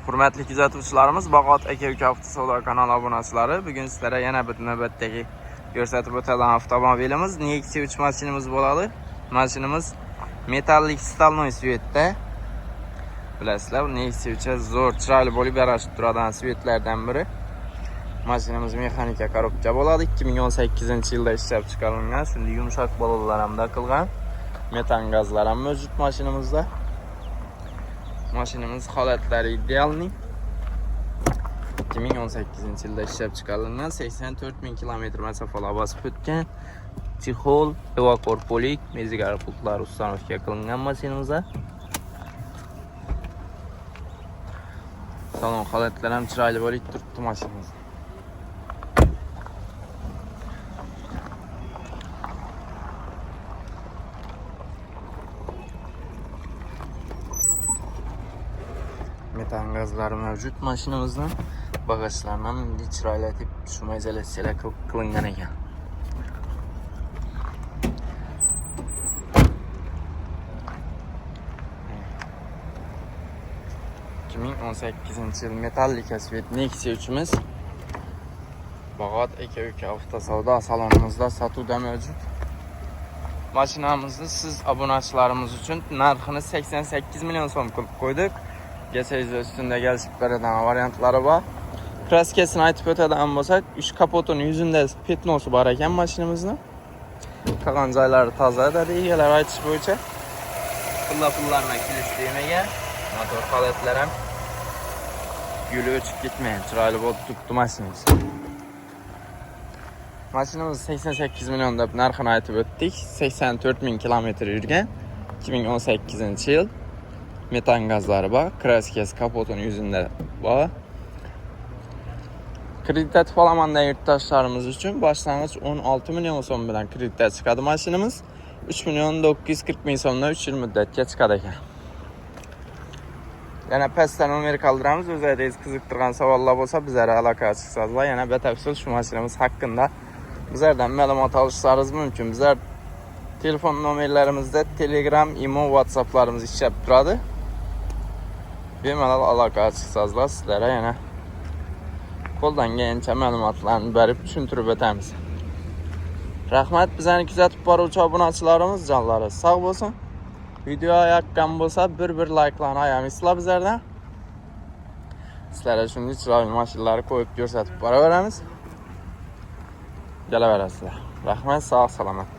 Hurmatli kuzatuvchilarimiz, Bag'ot aka uka avtosavdo kanali obunachilari, bugun sizlarga yana bir navbatdagi ko'rsatib o'tadigan avtomobilimiz Nexia 3 mashinamiz bo'ladi. Mashinamiz metallik stolnoy svetda. Bilasizlar, Nexia 3 zo'r chiroyli bo'lib yarashib turadigan svetlardan biri. Mashinamiz mexanika korobka bo'ladi. 2018-yilda ishlab chiqarilgan. Shunday yumshoq bolalar ham taqilgan. Metan gazlar ham mavjud mashinamizda. Mashinamiz holatlari idealning. 2018-yilda ishlab chiqarilgan, 84.000 kilometr masofalar bosib o'tgan. Chexol, evakorpolik, mezigar pultlar ustanovka qilingan mashinamizda. Salon holatlari ham chiroyli bo'lib turibdi mashinamiz. Metan gazlari mavjud mashinamizda. Bagajlarni ham chiroylatib shumay izolyatsiyalar qilingan ekan. yil metallika svet Nexia 3'imiz Bag'ot aka uka avtosavdo salonimizda sotuvda mavjud. Mashinamizni siz obunachilarimiz uchun narxini 88 million so'm qilib qo'ydik. GSZ üstünde gelip beradigan variantlari bor. Kraskasini aytib o'tadigan bo'lsak, 3 kapotining yuzunda petnosi bor ekan mashinamizni. Qolgan joylari toza dedi egalar aytish bo'yicha. Pullarni kelishtirmagan. Motor holatlari ham guli o'chib ketmaydi. Chiroyli bo'lib turibdi mashinamiz. Mashinamiz 88 million deb narxini aytib o'tdik. 84.000 kilometr yurgan. 2018-yil. Metan gazlari bor, kraskasi kapotining yuzunda bor. Kreditativ olamandan yurtdoshlarimiz uchun boshlang'ich 16 million so'm bilan kreditga chiqadi mashinamiz. 3 million 940 ming so'mdan 3 yil muddatga chiqadi ekan. Yana pastdan nomer qoldiramiz. O'zingiz qiziqtirgan savollar bo'lsa, bizlarga aloqa chiqsangizlar, yana batafsil shu mashinamiz haqida bizlardan ma'lumot olishlaringiz mumkin. Bizlar telefon nomerlarimizda Telegram, Imo, WhatsApplarimiz ishlab turadi. Bemalol aloqa chiqsangizlar, sizlarga yana qo'ldan kelgancha ma'lumotlarni berib tushuntirib o'tamiz. Rahmat, bizani kuzatib boruvchi obunachilarimiz jonlari sog' bo'lsin. Video yoqqan bo'lsa, bir like'larni ayamaysizlar bizlardan. Sizlarga shunday chiroyli mashinalarni qo'yib ko'rsatib boraveramiz. Kelaverasizlar. Rahmat, sog' salomat.